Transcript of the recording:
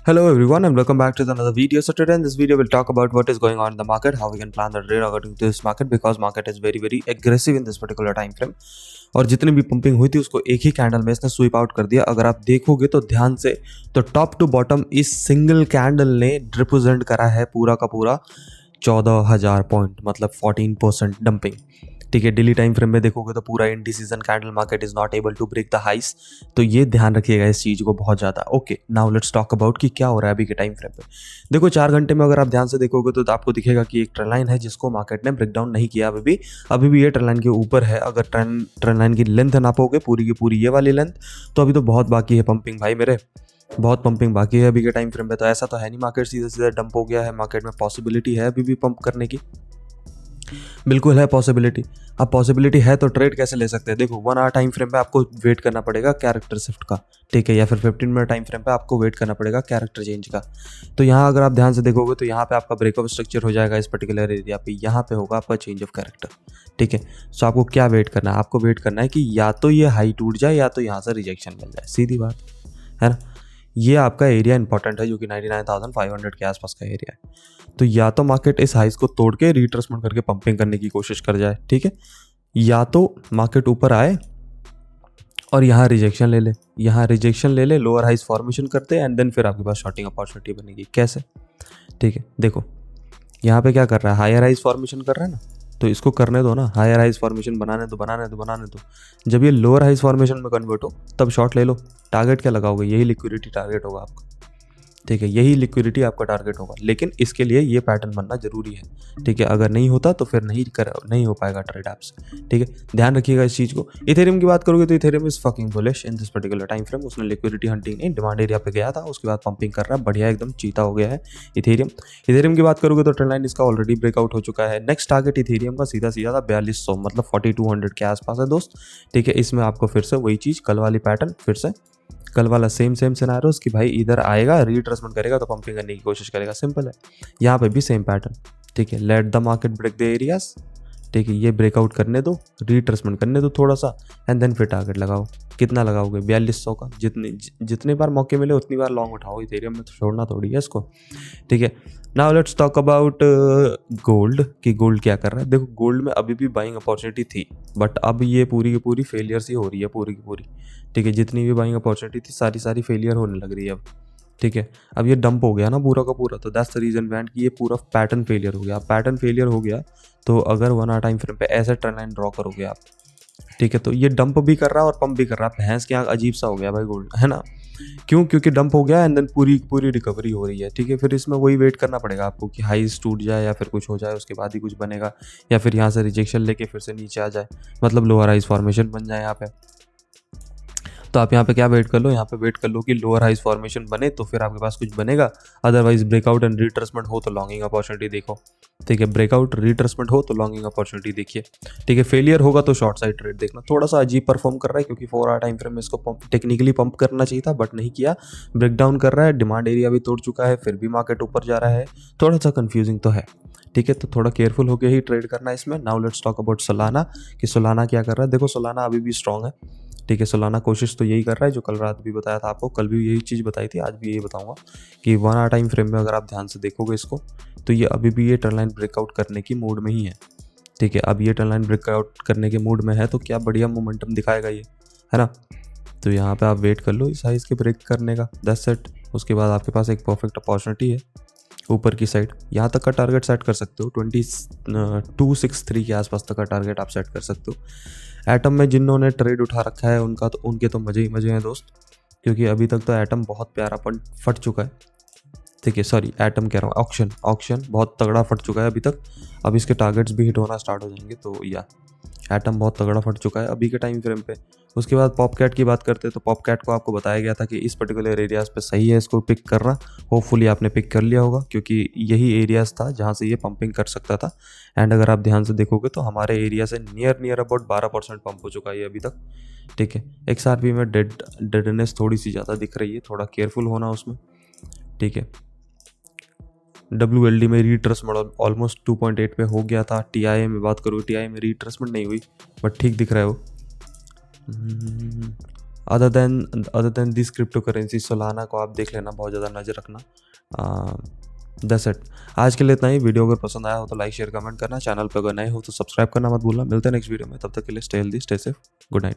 Hello everyone and welcome back to another video. So today in this video we'll talk about what is going on in the market, how we can plan the trade according to this market because market is very aggressive in this particular time frame. और जितनी भी pumping हुई थी उसको एक ही candle में इसने SVEEP out कर दिया. अगर आप देखोगे तो ध्यान से तो टॉप टू बॉटम इस सिंगल कैंडल ने रिप्रेजेंट करा है पूरा का पूरा 14,000 पॉइंट, मतलब 14% डंपिंग. ठीक है, डेली टाइम फ्रेम में देखोगे तो पूरा indecision candle market is not able to break the highs. तो ये ध्यान रखिएगा इस चीज़ को बहुत ज़्यादा. Okay, now let's talk about कि क्या हो रहा है अभी के टाइम फ्रेम पे. देखो 4 घंटे में अगर आप ध्यान से देखोगे तो आपको दिखेगा कि एक ट्रेंड लाइन है जिसको मार्केट ने ब्रेक डाउन नहीं किया अभी भी ये ट्रेंड लाइन के ऊपर है. अगर ट्रेंड लाइन की लेंथ नापोगे पूरी की पूरी ये वाली लेंथ, तो अभी तो बहुत बाकी है पंपिंग भाई मेरे, बहुत पंपिंग बाकी है अभी के टाइम फ्रेम पे. तो ऐसा तो है नहीं मार्केट सीधे सीधे डंप हो गया है. मार्केट में पॉसिबिलिटी है अभी भी पंप करने की, बिल्कुल है पॉसिबिलिटी. अब पॉसिबिलिटी है तो ट्रेड कैसे ले सकते हैं. देखो 1 आवर टाइम फ्रेम पे आपको वेट करना पड़ेगा कैरेक्टर शिफ्ट का, ठीक है, या फिर 15 मिनट टाइम फ्रेम पे आपको वेट करना पड़ेगा कैरेक्टर चेंज का. तो यहाँ अगर आप ध्यान से देखोगे तो यहाँ पे आपका ब्रेकअप स्ट्रक्चर हो जाएगा इस पर्टिकुलर एरिया पे, यहाँ पे होगा आपका चेंज ऑफ कैरेक्टर. ठीक है, सो आपको क्या वेट करना है, आपको वेट करना है कि या तो ये हाई टूट जाए या तो यहाँ से रिजेक्शन मिल जाए, सीधी बात है ना. ये आपका एरिया इंपॉर्टेंट है जो कि 99,500 के आसपास का एरिया है. तो या तो मार्केट इस हाइस को तोड़ के रिट्रेसमेंट करके पंपिंग करने की कोशिश कर जाए, ठीक है, या तो मार्केट ऊपर आए और यहाँ रिजेक्शन ले ले, लोअर हाइस फॉर्मेशन करते हैं एंड देन फिर आपके पास शॉर्टिंग अपॉर्चुनिटी बनेगी. कैसे, ठीक है, देखो यहाँ पे क्या कर रहा है, हायर हाइस फॉर्मेशन कर रहा है ना, तो इसको करने दो ना, हायर हाइस फॉर्मेशन बनाने दो. जब ये लोअर हाइस फॉर्मेशन में कन्वर्ट हो तब शॉर्ट ले लो. टारगेट क्या लगाओगे, यही लिक्विडिटी टारगेट होगा आपका, ठीक है, यही लिक्विडिटी आपका टारगेट होगा. लेकिन इसके लिए ये पैटर्न बनना जरूरी है, ठीक है. अगर नहीं होता तो फिर नहीं हो पाएगा ट्रेड आपसे, ठीक है. ध्यान रखिएगा इस चीज़ को. इथेरियम की बात करोगे तो Ethereum is fucking bullish in this particular time frame. उसने लिक्विडिटी हंटिंग नहीं, डिमांड एरिया पे गया था, उसके बाद पंपिंग कर रहा है, बढ़िया एकदम चीता हो गया है इथेरियम की बात करोगे तो ट्रेंड लाइन इसका ऑलरेडी ब्रेकआउट हो चुका है. नेक्स्ट टारगेट इथेरियम का सीधा था 4200, मतलब 4200 के आसपास है दोस्त, ठीक है. इसमें आपको फिर से वही चीज़, कल वाली पैटर्न, फिर से कल वाला सेम सिनेरियोस कि भाई इधर आएगा रीट्रेसमेंट करेगा तो पंपिंग करने की कोशिश करेगा, सिंपल है. यहाँ पे भी सेम पैटर्न, ठीक है. Let the market break the areas, ठीक है, ये ब्रेकआउट करने दो, रीट्रेसमेंट करने दो थोड़ा सा एंड देन फिर टारगेट लगाओ. कितना लगाओगे, 4200 का. जितने बार मौके मिले उतनी बार लॉन्ग उठाओ, इथेरियम में तो छोड़ना थोड़ी है इसको, ठीक है. Now let's talk about gold कि गोल्ड क्या कर रहा है. देखो गोल्ड में अभी भी बाइंग अपॉर्चुनिटी थी बट अब ये पूरी की पूरी फेलियर ही हो रही है, पूरी की पूरी, ठीक है. जितनी भी बाइंग अपॉर्चुनिटी थी सारी फेलियर होने लग रही है अब, ठीक है. अब ये डंप हो गया ना पूरा का पूरा, तो दैट्स द रीजन बैंड कि ये पूरा पैटर्न फेलियर हो गया. पैटर्न फेलियर हो गया तो अगर 1 आवर टाइम फ्रेम पे ऐसे ट्रेंड लाइन ड्रॉ करोगे आप, ठीक है, तो ये डंप भी कर रहा है और पंप भी कर रहा है. भैंस की आँख अजीब सा हो गया भाई गोल्ड, है ना. क्यों, क्योंकि डंप हो गया एंड देन पूरी रिकवरी हो रही है, ठीक है. फिर इसमें वही वेट करना पड़ेगा आपको कि हाइस टूट जाए या फिर कुछ हो जाए, उसके बाद ही कुछ बनेगा, या फिर यहाँ से रिजेक्शन लेके फिर से नीचे आ जाए, मतलब लोअर हाइस फॉर्मेशन बन जाए यहाँ पे. तो आप यहाँ पे क्या वेट कर लो, यहाँ पे वेट कर लो कि लोअर हाइस फॉर्मेशन बने तो फिर आपके पास कुछ बनेगा. अदरवाइज ब्रेकआउट एंड रिट्रेसमेंट हो तो लॉन्गिंग अपॉर्चुनिटी देखो, ठीक है. ब्रेकआउट रिट्रेसमेंट हो तो लॉन्गिंग अपॉर्चुनिटी देखिए, ठीक है. फेलियर होगा तो शॉर्ट साइड ट्रेड देखना. थोड़ा सा अजीब परफॉर्म कर रहा है क्योंकि 4 आवर टाइम फ्रेम में इसको टेक्निकली पंप करना चाहिए था बट नहीं किया. ब्रेकडाउन कर रहा है, डिमांड एरिया भी तोड़ चुका है, फिर भी मार्केट ऊपर जा रहा है. थोड़ा सा कंफ्यूजिंग तो है, ठीक है. तो थोड़ा केयरफुल होकर ही ट्रेड करना है इसमें. Now let's talk about Solana कि सोलाना क्या कर रहा है. देखो सोलाना अभी भी स्ट्रांग है, ठीक है. सोलाना कोशिश तो यही कर रहा है जो कल रात भी बताया था आपको, कल भी यही चीज़ बताई थी, आज भी यही बताऊंगा कि 1 आवर टाइम फ्रेम में अगर आप ध्यान से देखोगे इसको तो ये अभी भी ये ट्रेंड लाइन ब्रेकआउट करने की मूड में ही है, ठीक है. अब ये ट्रेंड लाइन ब्रेकआउट करने के मूड में है तो क्या बढ़िया मोमेंटम दिखाएगा ये, है ना. तो यहाँ पे आप वेट कर लो इस हाइस के ब्रेक करने का, 10 सेट. उसके बाद आपके पास एक परफेक्ट अपॉर्चुनिटी है ऊपर की साइड. यहाँ तक का टारगेट सेट कर सकते हो, 2263 के आसपास तक का टारगेट आप सेट कर सकते हो. एटम में जिन्होंने ट्रेड उठा रखा है उनके तो मज़े ही मज़े हैं दोस्त, क्योंकि अभी तक तो एटम बहुत प्यारा फट चुका है, ठीक है. सॉरी एटम कह रहा हूँ, ऑक्शन बहुत तगड़ा फट चुका है अभी तक. अब इसके टारगेट्स भी हिट होना स्टार्ट हो जाएंगे. तो या एटम बहुत तगड़ा फट चुका है अभी के टाइम फ्रेम पे. उसके बाद पॉपकैट की बात करते हैं तो पॉपकैट को आपको बताया गया था कि इस पर्टिकुलर एरियाज़ पे सही है इसको पिक करना. होपफुली आपने पिक कर लिया होगा क्योंकि यही एरियाज़ था जहाँ से ये पंपिंग कर सकता था. एंड अगर आप ध्यान से देखोगे तो हमारे एरिया से नियर अबाउट 12% पंप हो चुका है ये अभी तक, ठीक है. XRP में डेडनेस थोड़ी सी ज़्यादा दिख रही है, थोड़ा केयरफुल होना उसमें, ठीक है. WLD में रीट्रेसमेंट ऑलमोस्ट 2.8 पे हो गया था. TIA में बात करूँ, TIA में रीट्रेसमेंट नहीं हुई बट ठीक दिख रहा है वो. Other than this crypto currency Solana को आप देख लेना, बहुत ज़्यादा नज़र रखना। That's it. आज के लिए इतना ही। वीडियो अगर पसंद आया हो तो लाइक शेयर कमेंट करना, चैनल पर अगर नए हो तो सब्सक्राइब करना मत भूलना। मिलते हैं नेक्स्ट वीडियो में, तब तक के लिए stay healthy stay safe, good night.